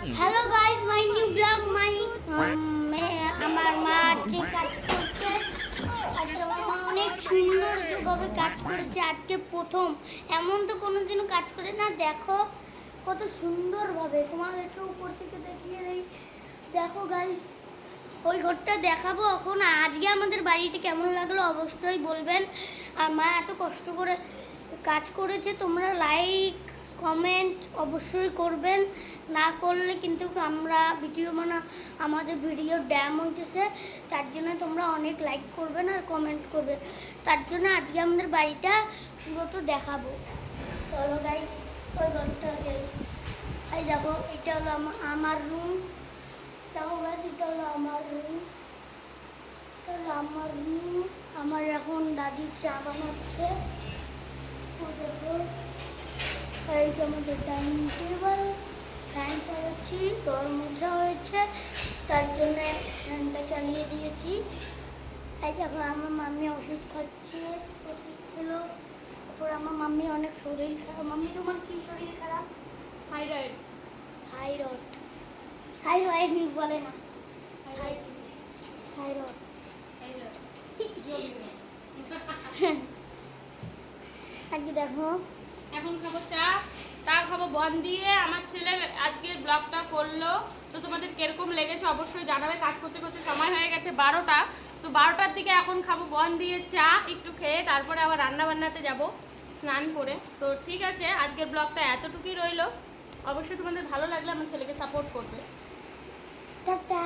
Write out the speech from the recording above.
Hello guys, my new blog. আমার মা আজকে কাজ করছে। আজকে আমার মা অনেক সৌন্দর্যভাবে কাজ করেছে। আজকে প্রথম, এমন তো কোনোদিনও কাজ করে না। দেখো কত সুন্দরভাবে, তোমাদেরকে উপর থেকে দেখিয়ে দেই। দেখো গাইস, ওই ঘরটা দেখাবো এখন। আজকে আমাদের বাড়িটি কেমন লাগলো অবশ্যই বলবেন। আর মা এত কষ্ট করে কাজ করেছে, তোমরা লাইক কমেন্ট অবশ্যই করবেন। না করলে কিন্তু আমরা আমাদের ভিডিও ড্যাম হইতেছে। তার জন্য তোমরা অনেক লাইক করবেন আর কমেন্ট করবেন। তার জন্য আজকে আমাদের বাড়িটা পুরোটা দেখাবো। চলো গাইস, ওই ঘরটা যাই। এই দেখো, এটা হলো আমার রুম। দেখো গাইস, এটা হলো আমার রুম। আমার এখন দাদি চা বানাচ্ছে। দেখো, এই যে আমাদের ডাইনিং টেবিল, ফ্যান চালাচ্ছি, ঘর মোছা হয়েছে, তার জন্য ফ্যানটা চালিয়ে দিয়েছি। এই দেখো, আমার মাম্মি ওষুধ খাচ্ছে, ওষুধ খেলো। তারপর আমার মাম্মি অনেক শরীর খারাপ। মাম্মি, তোমার কি শরীর খারাপ? থাইরয়েড। থাইরয়েড? থাইরয়েড বলে না, থাইরয়েড। আজকে দেখো, এখন খাবো চা খাবো বন দিয়ে। আমার ছেলে আজকের ব্লগটা করলো, তো তোমাদের কিরকম লেগেছে অবশ্যই জানাবে। কাজ করতে করতে সময় হয়ে গেছে 12টা, তো 12টার দিকে এখন খাবো বন দিয়ে চা একটু খেয়ে, তারপরে আবার রান্না বান্নাতে যাব স্নান করে। তো ঠিক আছে, আজকের ব্লগটা এতটুকুই রইলো। অবশ্যই তোমাদের ভালো লাগলে আমার ছেলেকে সাপোর্ট করবে। টাটা।